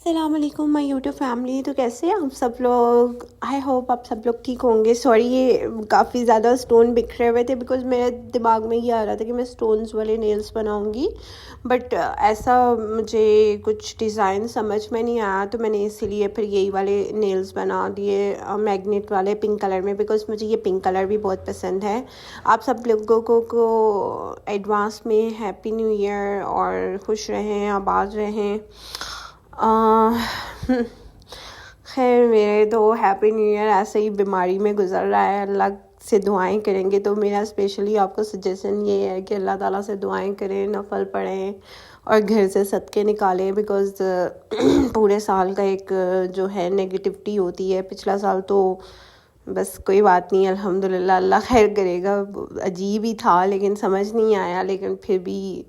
अस्सलाम वालेकुम my YouTube family. तो कैसे हैं आप सब लोग? आई होप आप सब लोग ठीक होंगे। सॉरी, ये काफ़ी ज़्यादा स्टोन बिखरे हुए थे बिकॉज़ मेरे दिमाग में ये आ रहा था कि मैं स्टोन्स वाले नेल्स बनाऊंगी, बट ऐसा मुझे कुछ डिज़ाइन समझ में नहीं आया, तो मैंने इसीलिए फिर यही वाले नेल्स बना दिए, मैग्नेट वाले पिंक कलर में, बिकॉज़ मुझे ये पिंक कलर भी बहुत पसंद है। आप सब लोगों को एडवांस में हैप्पी न्यू ईयर और खुश रहें, आबाद रहें। खैर, मेरे तो हैप्पी न्यू ईयर ऐसे ही बीमारी में गुजर रहा है। अल्लाह से दुआएं करेंगे, तो मेरा स्पेशली आपको सजेशन ये है कि अल्लाह ताला से दुआएं करें, नफल पढ़ें और घर से सदके निकालें, बिकॉज़ पूरे साल का एक जो है नेगेटिविटी होती है। पिछला साल तो बस कोई बात नहीं, अल्हम्दुलिल्लाह, अल्लाह खैर करेगा। अजीब ही था, लेकिन समझ नहीं आया, लेकिन फिर भी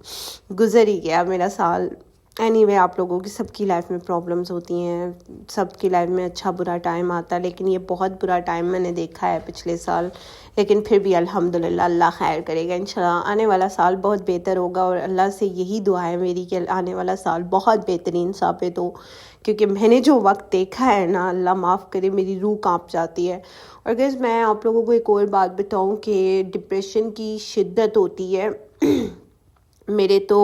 गुजर ही गया मेरा साल। एनीवे, आप लोगों की सबकी लाइफ में प्रॉब्लम्स होती हैं, सबकी लाइफ में अच्छा बुरा टाइम आता है, लेकिन ये बहुत बुरा टाइम मैंने देखा है पिछले साल। लेकिन फिर भी अल्हम्दुलिल्लाह, अल्लाह खैर करेगा। इंशाल्लाह आने वाला साल बहुत बेहतर होगा, और अल्लाह से यही दुआ है मेरी कि आने वाला साल बहुत बेहतरीन साबित हो, क्योंकि मैंने जो वक्त देखा है ना, अल्लाह माफ़ करे, मेरी रूह कांप जाती है। और गाइस, मैं आप लोगों को एक और बात बताऊं कि डिप्रेशन की शिद्दत होती है। मेरे तो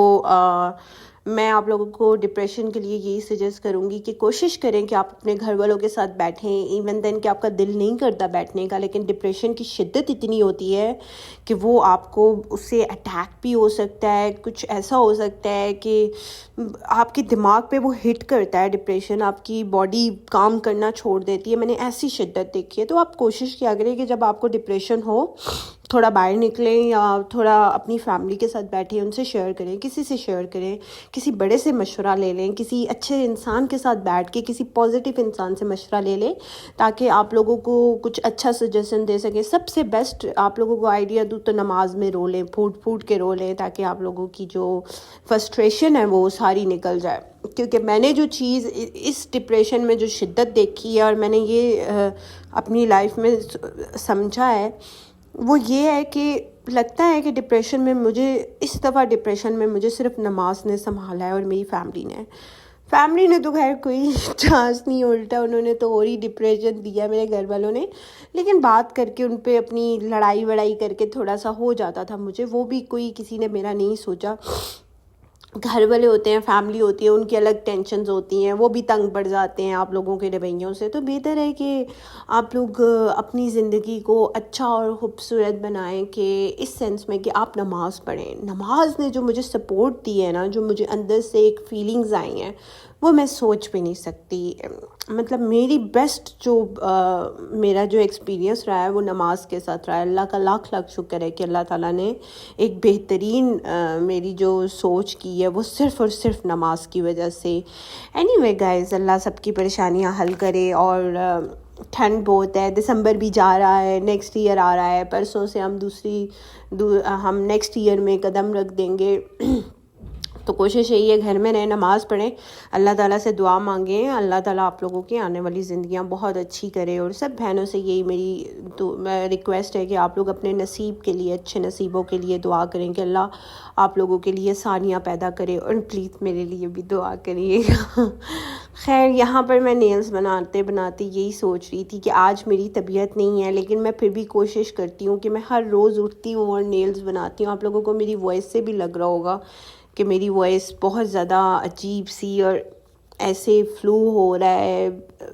मैं आप लोगों को डिप्रेशन के लिए यही सजेस्ट करूँगी कि कोशिश करें कि आप अपने घर वालों के साथ बैठें, इवन देन कि आपका दिल नहीं करता बैठने का, लेकिन डिप्रेशन की शिद्दत इतनी होती है कि वो आपको उससे अटैक भी हो सकता है। कुछ ऐसा हो सकता है कि आपके दिमाग पे वो हिट करता है डिप्रेशन, आपकी बॉडी काम करना छोड़ देती है। मैंने ऐसी शिद्दत देखी है। तो आप कोशिश किया करें कि जब आपको डिप्रेशन हो, थोड़ा बाहर निकलें या थोड़ा अपनी फैमिली के साथ बैठें, उनसे शेयर करें, किसी से शेयर करें, किसी बड़े से मशवरा ले लें, किसी अच्छे इंसान के साथ बैठ के किसी पॉजिटिव इंसान से मशवरा ले लें, ताकि आप लोगों को कुछ अच्छा सजेशन दे सके। सबसे बेस्ट आप लोगों को आइडिया दूँ तो नमाज में रो लें, फूट फूट के रो लें, ताकि आप लोगों की जो फ्रस्ट्रेशन है वो सारी निकल जाए। क्योंकि मैंने जो चीज़ इस डिप्रेशन में जो शिद्दत देखी है, और मैंने ये अपनी लाइफ में समझा है, वो ये है कि लगता है कि डिप्रेशन में मुझे, इस दफ़ा डिप्रेशन में मुझे सिर्फ नमाज ने संभाला है, और मेरी फैमिली ने तो खैर कोई चांस नहीं, उल्टा उन्होंने तो और ही डिप्रेशन दिया मेरे घर वालों ने। लेकिन बात करके उन पे अपनी लड़ाई वड़ाई करके थोड़ा सा हो जाता था मुझे, वो भी कोई किसी ने मेरा नहीं सोचा। घर वाले होते हैं, फैमिली होती है, उनकी अलग टेंशन्स होती हैं, वो भी तंग पड़ जाते हैं आप लोगों के रवैयों से। तो बेहतर है कि आप लोग अपनी ज़िंदगी को अच्छा और ख़ूबसूरत बनाएं, कि इस सेंस में कि आप नमाज़ पढ़ें। नमाज ने जो मुझे सपोर्ट दी है ना, जो मुझे अंदर से एक फीलिंग्स आई हैं, वो मैं सोच भी नहीं सकती। मतलब मेरी बेस्ट जो मेरा जो एक्सपीरियंस रहा है वो नमाज के साथ रहा है। अल्लाह का लाख लाख शुक्र है कि अल्लाह ताला ने एक बेहतरीन मेरी जो सोच की है वो सिर्फ़ और सिर्फ नमाज की वजह से। एनीवे गाइस, अल्लाह सबकी परेशानियां हल करे। और ठंड बहुत है, दिसंबर भी जा रहा है, नेक्स्ट ईयर आ रहा है, परसों से हम हम नेक्स्ट ईयर में कदम रख देंगे। तो कोशिश यही है, घर में रहें, नमाज़ पढ़ें, अल्लाह ताला से दुआ मांगें, अल्लाह ताला आप लोगों की आने वाली ज़िंदगियां बहुत अच्छी करे। और सब बहनों से यही मेरी तो रिक्वेस्ट है कि आप लोग अपने नसीब के लिए, अच्छे नसीबों के लिए दुआ करें कि अल्लाह आप लोगों के लिए सानियाँ पैदा करे, और प्लीज़ मेरे लिए भी दुआ करिएगा। खैर, यहाँ पर मैं नेल्स बनाते बनाते यही सोच रही थी कि आज मेरी तबीयत नहीं है, लेकिन मैं फिर भी कोशिश करती हूँ कि मैं हर रोज़ उठती हूँ और नेल्स बनाती हूँ। आप लोगों को मेरी वॉइस से भी लग रहा होगा कि मेरी वॉइस बहुत ज़्यादा अजीब सी, और ऐसे फ्लू हो रहा है,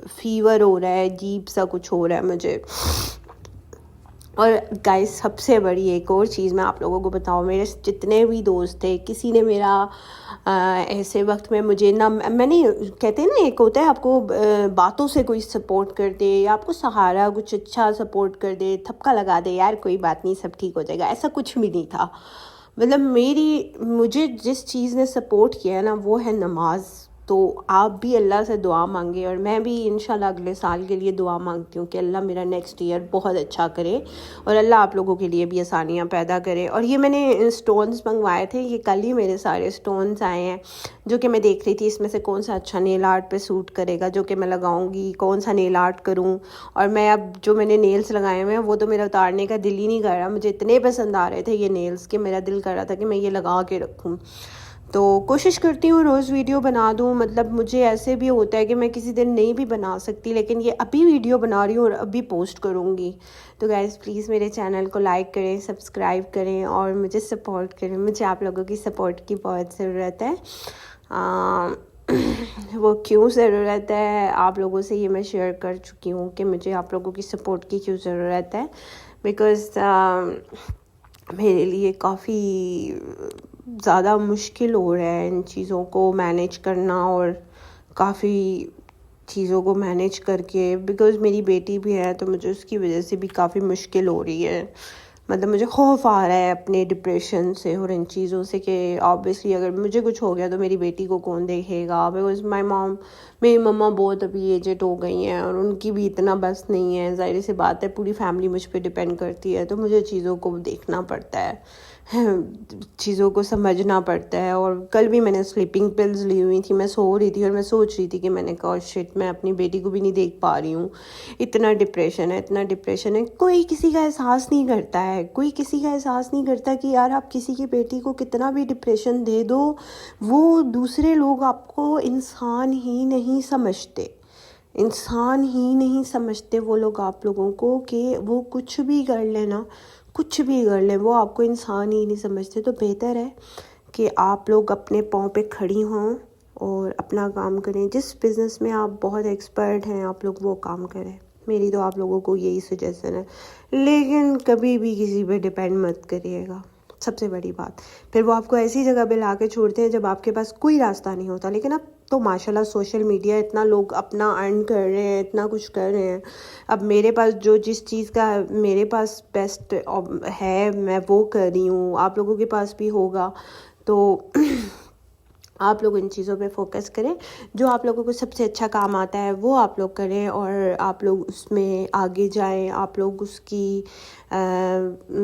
फीवर हो रहा है, अजीब सा कुछ हो रहा है मुझे। और गाइस, सबसे बड़ी एक और चीज़ मैं आप लोगों को बताऊँ, मेरे जितने भी दोस्त थे, किसी ने मेरा ऐसे वक्त में मुझे ना, मैंने कहते हैं ना, एक होता है आपको बातों से कोई सपोर्ट कर दे, या आपको सहारा कुछ अच्छा सपोर्ट कर दे, थपका लगा दे, यार कोई बात नहीं, सब ठीक हो जाएगा, ऐसा कुछ भी नहीं था। मतलब मुझे जिस चीज़ ने सपोर्ट किया है ना, वो है नमाज। तो आप भी अल्लाह से दुआ मांगे, और मैं भी इंशाल्लाह अगले साल के लिए दुआ मांगती हूँ कि अल्लाह मेरा नेक्स्ट ईयर बहुत अच्छा करे, और अल्लाह आप लोगों के लिए भी आसानियाँ पैदा करे। और ये मैंने स्टोन्स मंगवाए थे, ये कल ही मेरे सारे स्टोन्स आए हैं, जो कि मैं देख रही थी इसमें से कौन सा अच्छा नेल आर्ट पे सूट करेगा, जो कि मैं लगाऊंगी, कौन सा नेल आर्ट करूँ। और मैं अब जो मैंने नेल्स लगाए हुए हैं वो तो मेरा उतारने का दिल ही नहीं कर रहा, मुझे इतने पसंद आ रहे थे ये नेल्स कि मेरा दिल कर रहा था कि मैं ये लगा के रखूँ। तो कोशिश करती हूँ रोज़ वीडियो बना दूँ। मतलब मुझे ऐसे भी होता है कि मैं किसी दिन नहीं भी बना सकती, लेकिन ये अभी वीडियो बना रही हूँ और अभी पोस्ट करूँगी। तो गाइज़ प्लीज़ मेरे चैनल को लाइक करें, सब्सक्राइब करें और मुझे सपोर्ट करें। मुझे आप लोगों की सपोर्ट की बहुत ज़रूरत है। वो क्यों ज़रूरत है, आप लोगों से ये मैं शेयर कर चुकी हूँ कि मुझे आप लोगों की सपोर्ट की क्यों ज़रूरत है। बिकॉज़ मेरे लिए काफ़ी ज़्यादा मुश्किल हो रहा है इन चीज़ों को मैनेज करना, और काफ़ी चीज़ों को मैनेज करके, बिकॉज़ मेरी बेटी भी है तो मुझे उसकी वजह से भी काफ़ी मुश्किल हो रही है। मतलब मुझे खौफ आ रहा है अपने डिप्रेशन से और इन चीज़ों से कि ऑब्वियसली अगर मुझे कुछ हो गया तो मेरी बेटी को कौन देखेगा। बिकॉज़ मेरी मम्मा बहुत अभी एजेड हो गई हैं और उनकी भी इतना बस नहीं है। ज़ाहिर सी बात है, पूरी फैमिली मुझ पे डिपेंड करती है, तो मुझे चीज़ों को देखना पड़ता है, चीज़ों को समझना पड़ता है। और कल भी मैंने स्लीपिंग पिल्स ली हुई थी, मैं सो रही थी और मैं सोच रही थी कि मैंने कहा शिट, मैं अपनी बेटी को भी नहीं देख पा रही हूँ। इतना डिप्रेशन है, इतना डिप्रेशन है। कोई किसी का एहसास नहीं करता है, कोई किसी का एहसास नहीं करता कि यार आप किसी की बेटी को कितना भी डिप्रेशन दे दो, वो दूसरे लोग आपको इंसान ही नहीं समझते। इंसान ही नहीं समझते वो लोग आप लोगों को, कि वो कुछ भी कर लेना, कुछ भी कर ले, वो आपको इंसान ही नहीं समझते। तो बेहतर है कि आप लोग अपने पाँव पे खड़ी हों और अपना काम करें। जिस बिज़नेस में आप बहुत एक्सपर्ट हैं, आप लोग वो काम करें। मेरी तो आप लोगों को यही सजेशन है। लेकिन कभी भी किसी पे डिपेंड मत करिएगा, सबसे बड़ी बात। फिर वो आपको ऐसी जगह पे ला के छोड़ते हैं जब आपके पास कोई रास्ता नहीं होता। लेकिन अब तो माशाल्लाह सोशल मीडिया, इतना लोग अपना अर्न कर रहे हैं, इतना कुछ कर रहे हैं। अब मेरे पास जो जिस चीज़ का मेरे पास बेस्ट है, मैं वो कर रही हूँ, आप लोगों के पास भी होगा। तो आप लोग इन चीज़ों पे फोकस करें, जो आप लोगों को सबसे अच्छा काम आता है वो आप लोग करें और आप लोग उसमें आगे जाएं। आप लोग उसकी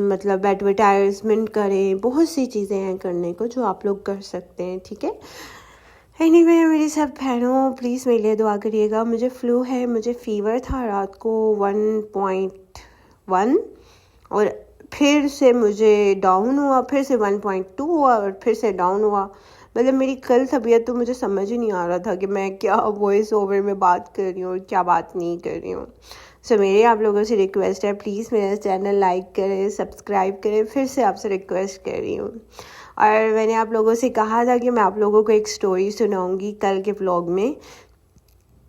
मतलब एडवर्टाइजमेंट करें। बहुत सी चीज़ें हैं करने को जो आप लोग कर सकते हैं, ठीक है। एनीवे मेरी सब बहनों, प्लीज़ मेरे लिए दुआ करिएगा। मुझे फ्लू है, मुझे फ़ीवर था रात को 1.1, और फिर से मुझे डाउन हुआ, फिर से 1.2 हुआ और फिर से डाउन हुआ। मतलब मेरी कल तबीयत तो मुझे समझ ही नहीं आ रहा था कि मैं क्या वॉइस ओवर में बात कर रही हूँ और क्या बात नहीं कर रही हूँ। सो मेरी आप लोगों से रिक्वेस्ट है, प्लीज़ मेरा चैनल लाइक करें, सब्सक्राइब करें। फिर से आपसे रिक्वेस्ट कर रही हूँ। और मैंने आप लोगों से कहा था कि मैं आप लोगों को एक स्टोरी सुनाऊंगी कल के व्लॉग में,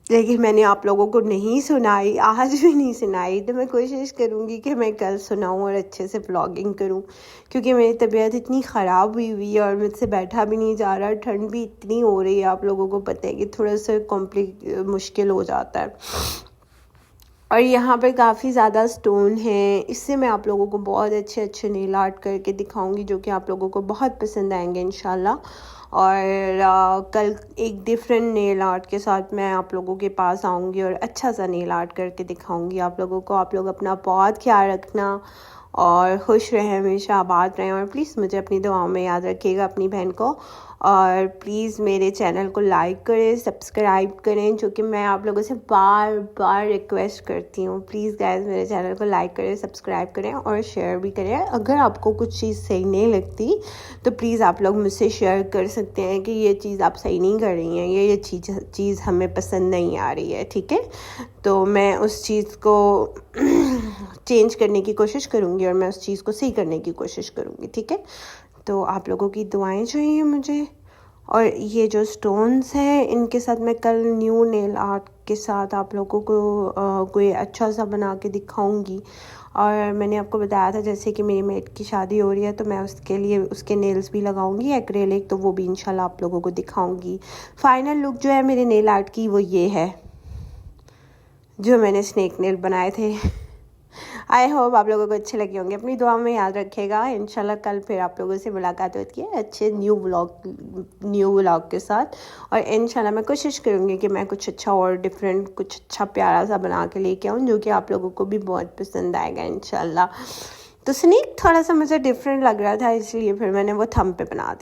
लेकिन मैंने आप लोगों को नहीं सुनाई, आज भी नहीं सुनाई। तो मैं कोशिश करूँगी कि मैं कल सुनाऊँ और अच्छे से व्लॉगिंग करूँ, क्योंकि मेरी तबीयत इतनी ख़राब हुई हुई है और मुझसे बैठा भी नहीं जा रहा। ठंड भी इतनी हो रही है, आप लोगों को पता है कि थोड़ा सा मुश्किल हो जाता है। और यहाँ पर काफ़ी ज़्यादा स्टोन हैं। इससे मैं आप लोगों को बहुत अच्छे अच्छे नेल आर्ट करके दिखाऊंगी, जो कि आप लोगों को बहुत पसंद आएंगे इंशाल्लाह। और कल एक डिफरेंट नेल आर्ट के साथ मैं आप लोगों के पास आऊँगी और अच्छा सा नेल आर्ट करके दिखाऊंगी आप लोगों को। आप लोग अपना बहुत ख्याल रखना और खुश रहें, हमेशा आबाद रहें। और प्लीज़ मुझे अपनी दुआओं में याद रखिएगा, अपनी बहन को। और प्लीज़ मेरे चैनल को लाइक करें, सब्सक्राइब करें, जो कि मैं आप लोगों से बार बार रिक्वेस्ट करती हूँ। प्लीज़ गाइस मेरे चैनल को लाइक करें, सब्सक्राइब करें और शेयर भी करें। अगर आपको कुछ चीज़ सही नहीं लगती तो प्लीज़ आप लोग मुझसे शेयर कर सकते हैं कि ये चीज़ आप सही नहीं कर रही हैं, ये चीज़ हमें पसंद नहीं आ रही है, ठीक है। तो मैं उस चीज़ को चेंज करने की कोशिश करूँगी और मैं उस चीज़ को सही करने की कोशिश करूँगी, ठीक है। तो आप लोगों की दुआएं चाहिए मुझे। और ये जो स्टोन्स हैं, इनके साथ मैं कल न्यू नेल आर्ट के साथ आप लोगों को कोई अच्छा सा बना के दिखाऊंगी। और मैंने आपको बताया था जैसे कि मेरी मेट की शादी हो रही है, तो मैं उसके लिए उसके नेल्स भी लगाऊंगी एक्रेलिक, तो वो भी इंशाल्लाह आप लोगों को दिखाऊंगी। फाइनल लुक जो है मेरे नेल आर्ट की वो ये है, जो मैंने स्नेक नेल बनाए थे। आई होप आप लोगों को अच्छे लगे होंगे। अपनी दुआ में याद रखेगा। इंशाल्लाह कल फिर आप लोगों से मुलाकात होती है अच्छे न्यू व्लॉग के साथ। और इंशाल्लाह मैं कोशिश करूँगी कि मैं कुछ अच्छा और डिफरेंट, कुछ अच्छा प्यारा सा बना के लेके आऊँ, जो कि आप लोगों को भी बहुत पसंद आएगा इंशाल्लाह। तो स्नेक थोड़ा सा मुझे डिफरेंट लग रहा था, इसलिए फिर मैंने वो थंब पे बना दिया।